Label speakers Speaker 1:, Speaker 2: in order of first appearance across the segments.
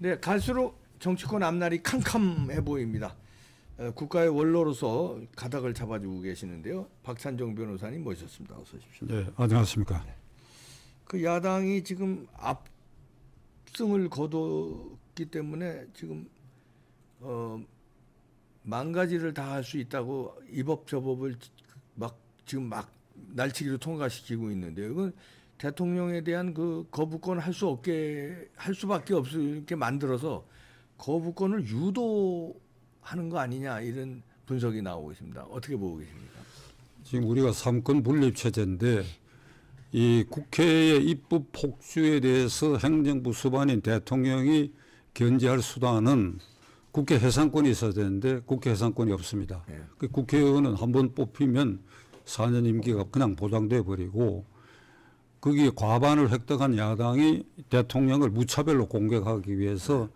Speaker 1: 네, 갈수록 정치권 앞날이 캄캄해 보입니다. 국가의 원로로서 가닥을 잡아주고 계시는데요. 박찬종 변호사님 모셨습니다. 어서 오십시오.
Speaker 2: 네, 안녕하십니까.
Speaker 1: 네. 그 야당이 지금 압승을 거뒀기 때문에 지금 망가지를 다 할 수 있다고 이 법 저 법을 지금 날치기로 통과시키고 있는데요. 이건 대통령에 대한 그 거부권 할 수밖에 없게 만들어서 거부권을 유도하는 거 아니냐 이런 분석이 나오고 있습니다. 어떻게 보고 계십니까?
Speaker 2: 지금 우리가 삼권 분립 체제인데 이 국회의 입법 폭주에 대해서 행정부 수반인 대통령이 견제할 수단은 국회 해산권이 있어야 되는데 국회 해산권이 없습니다. 네. 그 국회의원은 한번 뽑히면 4년 임기가 그냥 보장돼 버리고 거기에 과반을 획득한 야당이 대통령을 무차별로 공격하기 위해서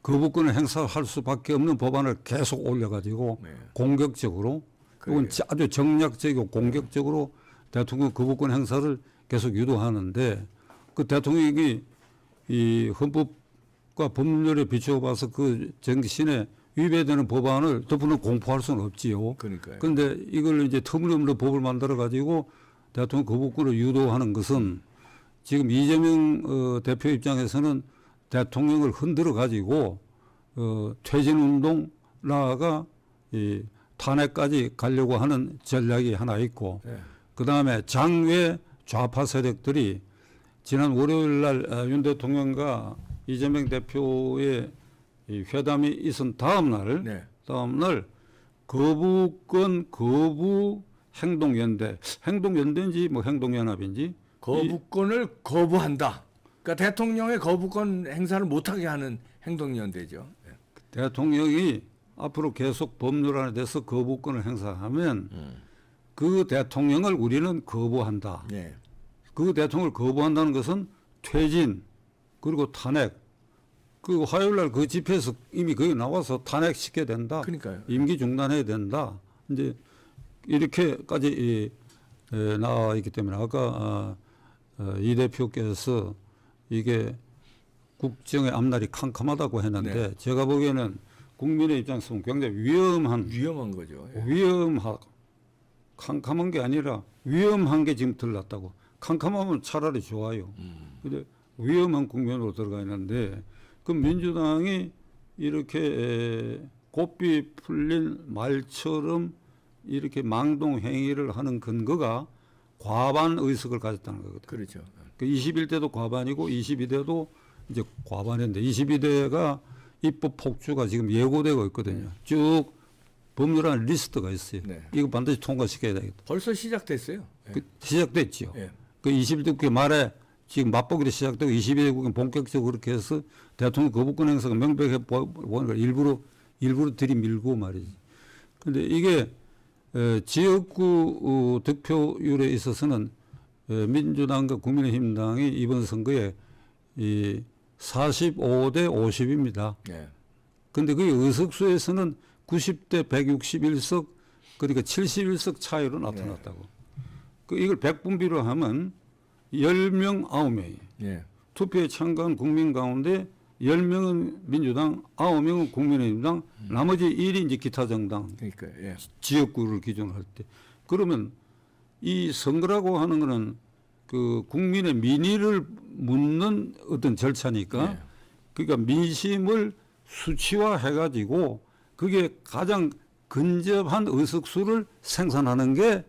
Speaker 2: 거부권을 행사할 수밖에 없는 법안을 계속 올려가지고 네. 공격적으로 혹은 아주 정략적이고 공격적으로 대통령 거부권 행사를 계속 유도하는데 그 대통령이 이 헌법과 법률에 비추어봐서 그 정신에 위배되는 법안을 덮어놓고 공포할 수는 없지요.
Speaker 1: 그러니까요.
Speaker 2: 그런데 이걸 이제 터무니없는 법을 만들어가지고 대통령 거부권을 유도하는 것은 지금 이재명 대표 입장에서는 대통령을 흔들어 가지고 퇴진운동 나아가 이 탄핵까지 가려고 하는 전략이 하나 있고 네. 그다음에 장외 좌파 세력들이 지난 월요일 날 윤 대통령과 이재명 대표의 이 회담이 있은 다음 날 거부권 거부 행동연대인지 뭐 행동연합인지
Speaker 1: 거부권을 거부한다. 그러니까 대통령의 거부권 행사를 못하게 하는 행동연대죠. 네.
Speaker 2: 대통령이 앞으로 계속 법률 안에 대해서 거부권을 행사하면 그 대통령을 우리는 거부한다. 네. 그 대통령을 거부한다는 것은 퇴진 그리고 탄핵 그리고 화요일 날 그 집회에서 이미 거기 나와서 탄핵시켜야 된다.
Speaker 1: 그러니까요.
Speaker 2: 임기 중단해야 된다. 이제 이렇게까지 나와 있기 때문에 아까 이 대표께서 이게 국정의 앞날이 캄캄하다고 했는데 네. 제가 보기에는 국민의 입장에서는 굉장히 위험한
Speaker 1: 거죠.
Speaker 2: 예. 캄캄한 게 아니라 위험한 게 지금 들났다고. 캄캄하면 차라리 좋아요. 근데 위험한 국면으로 들어가 있는데 그 민주당이 이렇게 고삐 풀린 말처럼 이렇게 망동 행위를 하는 근거가 과반 의석을 가졌다는 거거든요.
Speaker 1: 그렇죠.
Speaker 2: 그 21대도 과반이고 22대도 이제 과반인데 22대가 입법 폭주가 지금 예고되고 있거든요. 쭉 법률안 리스트가 있어요. 네. 이거 반드시 통과시켜야 되겠다.
Speaker 1: 벌써 시작됐어요. 네.
Speaker 2: 시작됐죠.
Speaker 1: 네.
Speaker 2: 그 21대 국회 말에 지금 맛보기로 시작되고 22대 국회 본격적으로 그렇게 해서 대통령 거부권 행사가 명백해 보니까 일부러 들이밀고 말이지. 그런데 이게 지역구 득표율에 있어서는 민주당과 국민의힘당이 이번 선거에 이 45대 50입니다. 그런데 그 의석수에서는 90대 161석 그러니까 71석 차이로 나타났다고. 그 이걸 백분비로 하면 10명 9명이 투표에 참가한 국민 가운데 10명은 민주당, 9명은 국민의힘당, 나머지 1이 이제 기타 정당,
Speaker 1: 그러니까,
Speaker 2: 지역구를 기준으로 할 때. 그러면 이 선거라고 하는 거는 그 국민의 민의를 묻는 어떤 절차니까 그러니까 민심을 수치화해가지고 그게 가장 근접한 의석수를 생산하는 게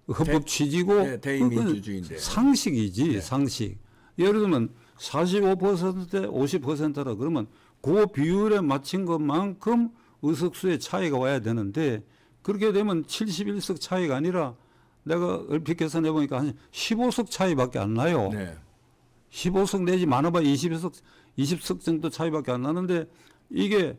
Speaker 2: 헌법 취지고
Speaker 1: 대의민주주의인데
Speaker 2: 상식이지 상식. 예를 들면 45%대 50%라 그러면 그 비율에 맞춘 것만큼 의석수의 차이가 와야 되는데 그렇게 되면 71석 차이가 아니라 내가 얼핏 계산해 보니까 한 15석 차이밖에 안 나요. 15석 내지 많아봐야 20석 정도 차이밖에 안 나는데 이게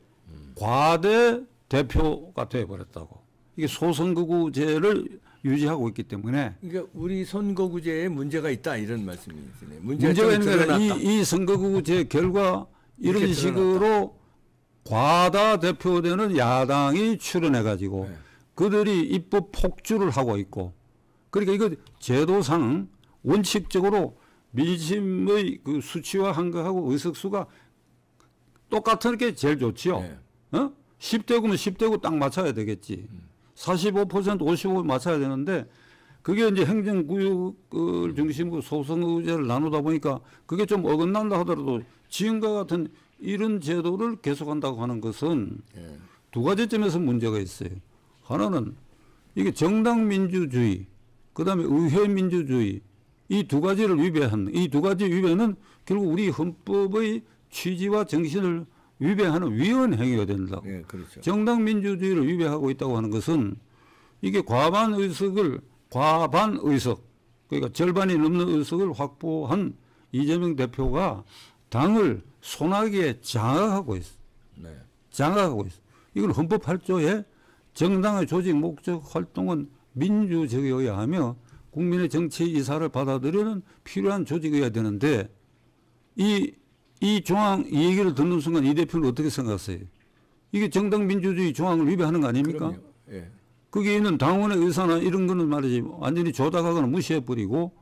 Speaker 2: 과대 대표가 돼버렸다고. 이게 소선거구제를 유지하고 있기 때문에.
Speaker 1: 그러니까 우리 선거구제에 문제가 있다 이런 말씀이시네요.
Speaker 2: 문제가 있는 게 이 선거구제 결과 이런 식으로 과다 대표되는 야당이 출연해가지고 그들이 입법 폭주를 하고 있고 그러니까 이거 제도상 원칙적으로 민심의 그 수치화한 거하고 의석수가 똑같은 게 제일 좋지요.
Speaker 1: 네.
Speaker 2: 10대구면 10대구 딱 맞춰야 되겠지. 45% 55% 맞춰야 되는데 그게 이제 행정구역을 중심으로 소선거제를 나누다 보니까 그게 좀 어긋난다 하더라도 지금과 같은 이런 제도를 계속한다고 하는 것은 두 가지 점에서 문제가 있어요. 하나는 이게 정당 민주주의, 그다음에 의회 민주주의 이 두 가지를 위배하는 이 두 가지 위배는 결국 우리 헌법의 취지와 정신을 위배하는 위헌 행위가 된다.
Speaker 1: 네, 그렇죠.
Speaker 2: 정당 민주주의를 위배하고 있다고 하는 것은 이게 과반 의석 그러니까 절반이 넘는 의석을 확보한 이재명 대표가 당을 소나기에 장악하고 있어.
Speaker 1: 네.
Speaker 2: 장악하고 있어. 이건 헌법 8조에 정당의 조직 목적 활동은 민주적이어야 하며 국민의 정치 이사를 받아들이는 필요한 조직이어야 되는데 이 조항 이 얘기를 듣는 순간 이 대표는 어떻게 생각하세요? 이게 정당 민주주의 조항을 위배하는 거 아닙니까?
Speaker 1: 예.
Speaker 2: 거기에 있는 당원의 의사나 이런 거는 말이지 완전히 조작하거나 무시해버리고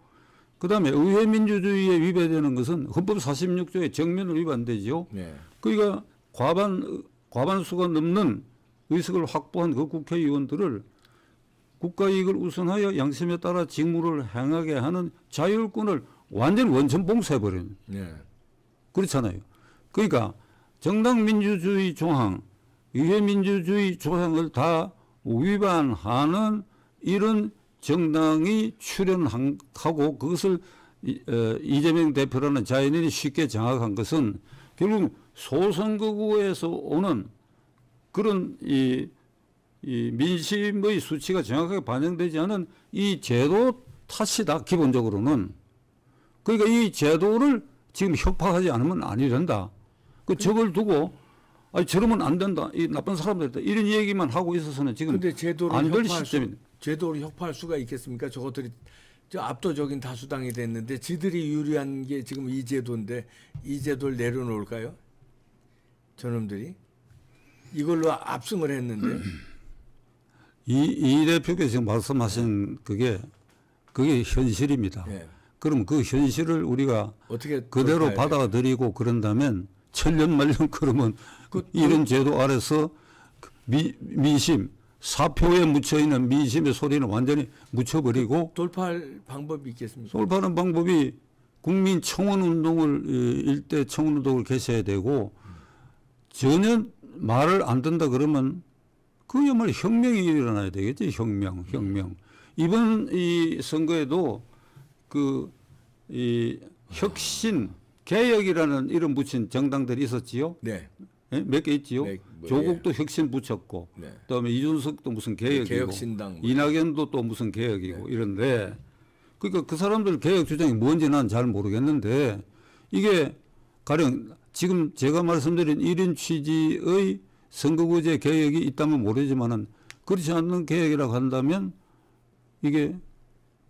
Speaker 2: 그다음에 의회 민주주의에 위배되는 것은 헌법 46조의 정면을 위반되죠.
Speaker 1: 네.
Speaker 2: 그러니까 과반수가 넘는 의석을 확보한 그 국회의원들을 국가이익을 우선하여 양심에 따라 직무를 행하게 하는 자율권을 완전히 원천 봉쇄해버리는.
Speaker 1: 네.
Speaker 2: 그렇잖아요. 그러니까 정당 민주주의 조항, 의회 민주주의 조항을 다 위반하는 이런 정당이 출연하고 그것을 이재명 대표라는 자연인이 쉽게 장악한 것은 결국 소선거구에서 오는 그런 이 민심의 수치가 정확하게 반영되지 않은 이 제도 탓이다. 기본적으로는. 그러니까 이 제도를 지금 협박하지 않으면 아니 된다. 그 적을 두고 아니 저러면 안 된다. 이 나쁜 사람들이다. 이런 얘기만 하고 있어서는 지금 안 될 시점입니다.
Speaker 1: 제도를 협파할 수가 있겠습니까? 저것들이 압도적인 다수당이 됐는데 지들이 유리한 게 지금 이 제도인데 이 제도를 내려놓을까요? 저놈들이 이걸로 압승을 했는데
Speaker 2: 이 대표께서 지금 말씀하신 그게 현실입니다.
Speaker 1: 네.
Speaker 2: 그럼 그 현실을 우리가
Speaker 1: 어떻게
Speaker 2: 그대로 받아들이고 그런다면 천년만년 그러면 이런 제도 아래서 민심 사표에 묻혀 있는 민심의 소리는 완전히 묻혀버리고
Speaker 1: 돌파할 방법이 있겠습니까?
Speaker 2: 돌파하는 방법이 국민 청원 운동을 일대 청원 운동을 개최해야 되고 전혀 말을 안 듣는다 그러면 그야말로 혁명이 일어나야 되겠지. 혁명. 이번 이 선거에도 이 혁신 개혁이라는 이름 붙인 정당들이 있었지요.
Speaker 1: 네.
Speaker 2: 네? 몇 개 있지요.
Speaker 1: 네,
Speaker 2: 조국도 혁신 붙였고,
Speaker 1: 네.
Speaker 2: 그다음에 이준석도 무슨 개혁이고,
Speaker 1: 개혁신당
Speaker 2: 이낙연도 또 무슨 개혁이고 이런데, 그러니까 그 사람들 개혁 주장이 뭔지 난 잘 모르겠는데 이게 가령 지금 제가 말씀드린 이런 취지의 선거구제 개혁이 있다면 모르지만은 그렇지 않는 개혁이라고 한다면 이게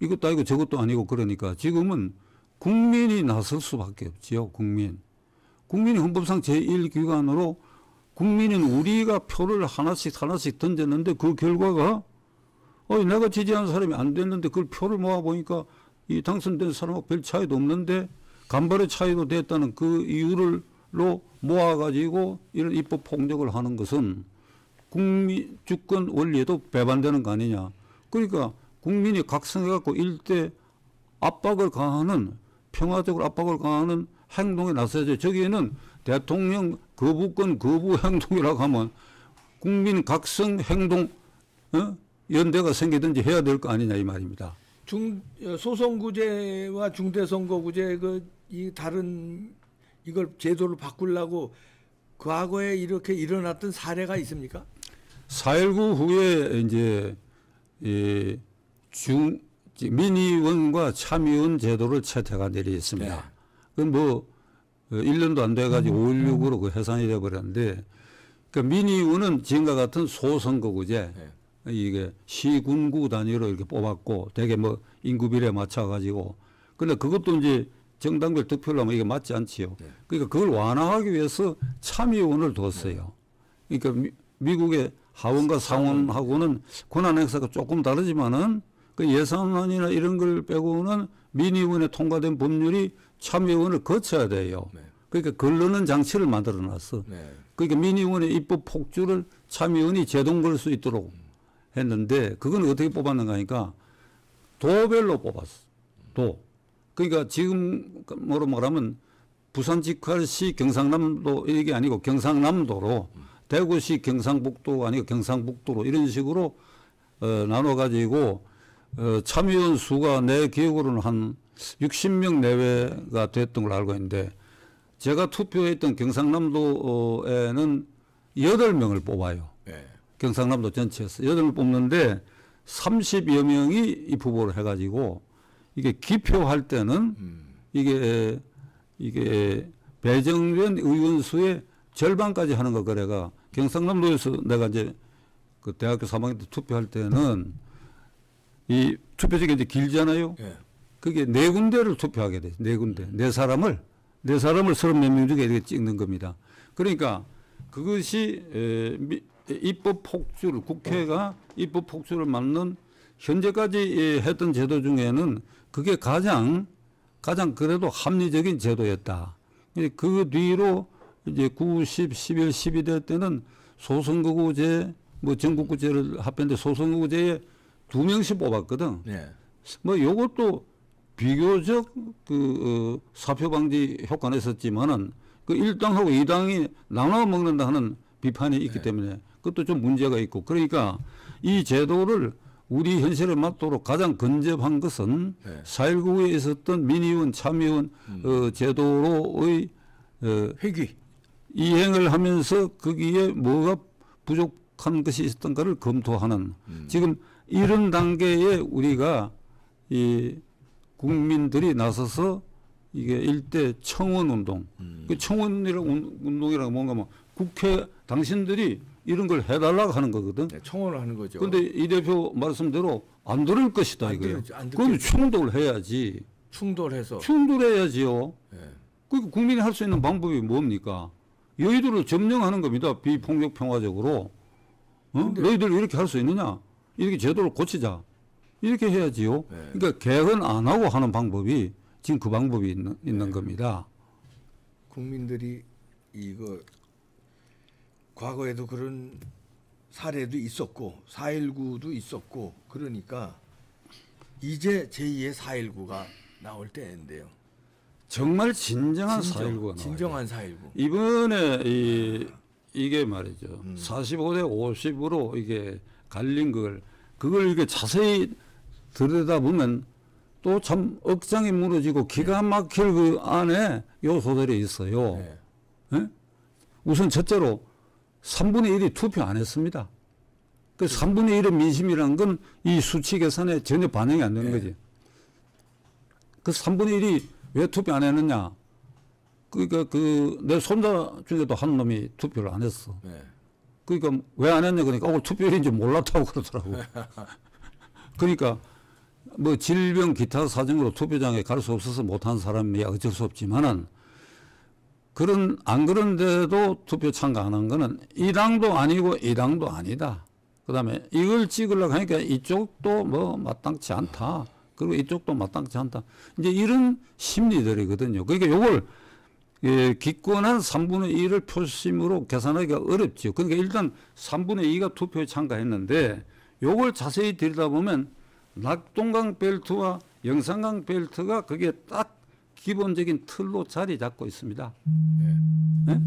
Speaker 2: 이것도 아니고 저것도 아니고 그러니까 지금은 국민이 나설 수밖에 없지요. 국민이 헌법상 제1기관으로 국민은 우리가 표를 하나씩 던졌는데 그 결과가 내가 지지하는 사람이 안 됐는데 그걸 표를 모아보니까 이 당선된 사람하고 별 차이도 없는데 간발의 차이도 됐다는 그 이유로 모아가지고 이런 입법 폭력을 하는 것은 국민 주권 원리에도 배반되는 거 아니냐. 그러니까 국민이 각성해갖고 일대 압박을 가하는 평화적으로 압박을 가하는 행동에 나서야죠. 저기에는 대통령 거부권 거부 행동이라고 하면 국민 각성 행동 연대가 생기든지 해야 될 거 아니냐 이 말입니다.
Speaker 1: 소선구제와 중대선거구제 이 다른 이걸 제도를 바꾸려고 과거에 이렇게 일어났던 사례가 있습니까?
Speaker 2: 4.19 후에 이제 민의원과 참의원 제도를 채택가 내렸습니다.
Speaker 1: 네.
Speaker 2: 그건 뭐 1년도 안 돼가지고 5.16으로 그 해산이 돼버렸는데, 그러니까 민의원은 지금과 같은 소선거구제, 네. 이게 시군구 단위로 이렇게 뽑았고, 되게 뭐 인구 비례에 맞춰가지고, 근데 그것도 이제 정당별 득표를 하면 이게 맞지 않지요. 네. 그러니까 그걸 완화하기 위해서 참의원을 뒀어요. 그러니까 미국의 하원과 상원하고는 권한 행사가 조금 다르지만은 그 예산안이나 이런 걸 빼고는 민의원에 통과된 법률이 참여원을 거쳐야 돼요.
Speaker 1: 네.
Speaker 2: 그러니까 걸르는 장치를 만들어 놨어.
Speaker 1: 네.
Speaker 2: 그러니까 민의원의 입법 폭주를 참여원이 제동 걸 수 있도록 했는데 그건 어떻게 뽑았는가 하니까 도별로 뽑았어. 도. 그러니까 지금 뭐로 말하면 부산직할시 경상남도 이게 아니고 경상남도로 대구시 경상북도 아니고 경상북도로 이런 식으로 나눠가지고 참여원 수가 내 기억으로는 한 60명 내외가 됐던 걸로 알고 있는데 제가 투표했던 경상남도에는 8명을 뽑아요.
Speaker 1: 네.
Speaker 2: 경상남도 전체에서 8명 뽑는데 30여 명이 입후보를 해가지고 이게 기표할 때는 이게 배정된 의원 수의 절반까지 하는 거 그래가 경상남도에서 내가 이제 그 대학교 3학년 때 투표할 때는 이 투표지가 이제 길잖아요.
Speaker 1: 네.
Speaker 2: 그게 4군데를 투표하게 돼. 4군데. 4사람을 30몇 명 중에 이렇게 찍는 겁니다. 그러니까 그것이 입법 폭주를 국회가 입법 폭주를 막는 현재까지 했던 제도 중에는 그게 가장 그래도 합리적인 제도였다. 그 뒤로 이제 90, 11, 12대 때는 소선거구제, 뭐 전국구제를 합했는데 소선거구제에 2명씩 뽑았거든.
Speaker 1: 네.
Speaker 2: 뭐 요것도 비교적 사표 방지 효과는 있었지만은 그 1당하고 2당이 나눠 먹는다 하는 비판이 있기 때문에 그것도 좀 문제가 있고 그러니까 이 제도를 우리 현실에 맞도록 가장 근접한 것은 4.19에 있었던 민의원 참여원 제도로의
Speaker 1: 회귀
Speaker 2: 이행을 하면서 거기에 뭐가 부족한 것이 있었던가를 검토하는 지금 이런 단계에 우리가 이 국민들이 나서서 이게 일대 청원 운동, 그 청원이라고 운동이라고 뭔가 뭐 국회 당신들이 이런 걸 해달라고 하는 거거든.
Speaker 1: 네, 청원을 하는 거죠.
Speaker 2: 그런데 이 대표 말씀대로 안 들을 것이다 이거예요. 그럼 충돌을 해야지. 충돌해야지요.
Speaker 1: 네.
Speaker 2: 그 국민이 할 수 있는 방법이 뭡니까? 여의도를 점령하는 겁니다. 비폭력 평화적으로. 너희들 이렇게 할 수 있느냐? 이렇게 제도를 고치자. 이렇게 해야지요.
Speaker 1: 네.
Speaker 2: 그러니까 개헌 안 하고 하는 방법이 지금 그 방법이 있는 겁니다.
Speaker 1: 국민들이 이거 과거에도 그런 사례도 있었고 4.19도 있었고 그러니까 이제 제2의 4.19가 나올 때인데요.
Speaker 2: 정말 진정한 4.19가 나와요.
Speaker 1: 진정한 4.19.
Speaker 2: 이번에 이게 말이죠. 45대 50으로 이게 갈린 그걸 이게 자세히 들여다보면 또 참 억장이 무너지고 기가 막힐 그 안에 요소들이 있어요.
Speaker 1: 네.
Speaker 2: 네? 우선 첫째로 3분의 1이 투표 안 했습니다. 그 3분의 1의 민심이라는 건 이 수치 계산에 전혀 반영이 안 되는 거지. 그 3분의 1이 왜 투표 안 했느냐. 그러니까 내 손자 중에도 한 놈이 투표를 안 했어.
Speaker 1: 네.
Speaker 2: 그러니까 왜 안 했냐 그러니까 투표일인지 몰랐다고 그러더라고. 그러니까 뭐 질병 기타 사정으로 투표장에 갈 수 없어서 못한 사람이 어쩔 수 없지만은 안 그런데도 투표 참가 안 한 거는 이 당도 아니고 이 당도 아니다. 그다음에 이걸 찍으려고 하니까 이쪽도 뭐 마땅치 않다. 그리고 이쪽도 마땅치 않다. 이제 이런 심리들이거든요. 그러니까 요걸 기권한 3분의 1을 표심으로 계산하기가 어렵죠. 그러니까 일단 3분의 2가 투표에 참가했는데 요걸 자세히 들여다보면 낙동강 벨트와 영산강 벨트가 그게 딱 기본적인 틀로 자리 잡고 있습니다. 네?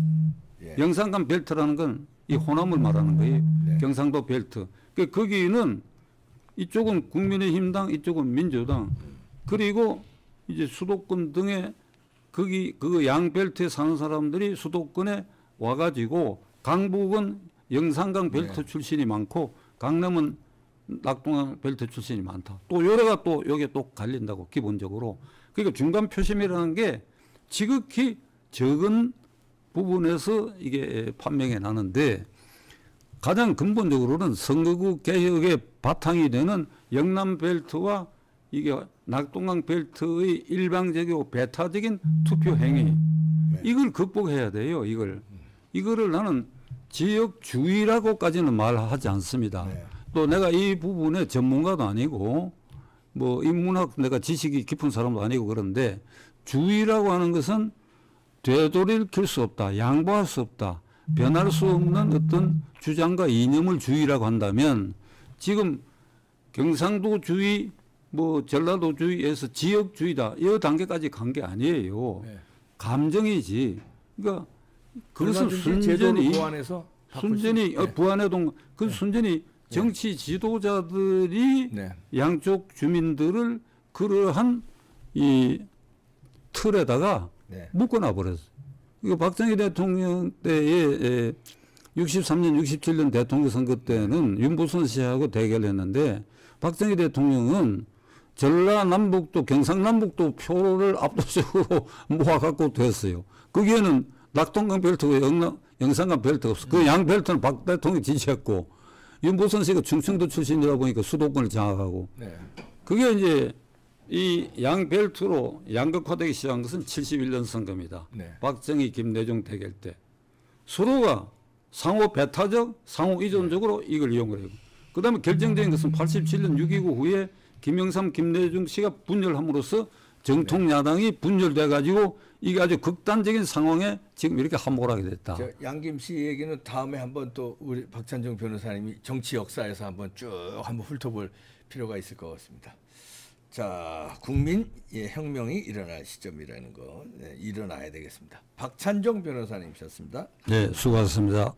Speaker 1: 예.
Speaker 2: 영산강 벨트라는 건 이 호남을 말하는 거예요.
Speaker 1: 네.
Speaker 2: 경상도 벨트. 그러니까 거기는 이쪽은 국민의힘당, 이쪽은 민주당. 그리고 이제 수도권 등에 그 양 벨트에 사는 사람들이 수도권에 와가지고 강북은 영산강 벨트 출신이 많고 강남은 낙동강 벨트 출신이 많다. 또 요래가 또 여기에 또 갈린다고 기본적으로. 그러니까 중간 표심이라는 게 지극히 적은 부분에서 이게 판명이 나는데 가장 근본적으로는 선거구 개혁의 바탕이 되는 영남 벨트와 이게 낙동강 벨트의 일방적이고 배타적인 투표 행위 이걸 극복해야 돼요. 이거를 나는 지역주의라고까지는 말하지 않습니다. 또 내가 이 부분에 전문가도 아니고 뭐 인문학 내가 지식이 깊은 사람도 아니고 그런데 주의라고 하는 것은 되돌이킬 수 없다, 양보할 수 없다, 변할 수 없는 어떤 주장과 이념을 주의라고 한다면 지금 경상도주의, 뭐 전라도주의에서 지역주의다 이 단계까지 간 게 아니에요. 네. 감정이지. 그러니까 그것은 순전히
Speaker 1: 네.
Speaker 2: 부안해동 그 순전히 정치 지도자들이
Speaker 1: 네.
Speaker 2: 양쪽 주민들을 그러한 이 틀에다가
Speaker 1: 네.
Speaker 2: 묶어놔 버렸어. 이거 박정희 대통령 때에 63년, 67년 대통령 선거 때는 윤보선 씨하고 대결했는데 박정희 대통령은 전라남북도 경상남북도 표를 압도적으로 모아갖고 됐어요. 거기에는 낙동강 벨트고 영산강 벨트가 없어. 그 양 벨트는 박 대통령이 지지했고 윤보선 씨가 충청도 출신이라 보니까 수도권을 장악하고.
Speaker 1: 네.
Speaker 2: 그게 이제 이 양 벨트로 양극화되기 시작한 것은 71년 선거입니다.
Speaker 1: 네.
Speaker 2: 박정희 김대중 대결 때 서로가 상호 배타적, 상호 의존적으로 이걸 이용을 해요. 그다음에 결정적인 것은 87년 6.29 후에 김영삼, 김대중 씨가 분열함으로써 정통 야당이 분열돼 가지고 이게 아주 극단적인 상황에 지금 이렇게 함몰하게 됐다.
Speaker 1: 양김 씨 얘기는 다음에 한번 또 우리 박찬정 변호사님이 정치 역사에서 한번 쭉 한번 훑어볼 필요가 있을 것 같습니다. 자, 국민 혁명이 일어날 시점이라는 거 일어나야 되겠습니다. 박찬정 변호사님이셨습니다.
Speaker 2: 네, 수고하셨습니다.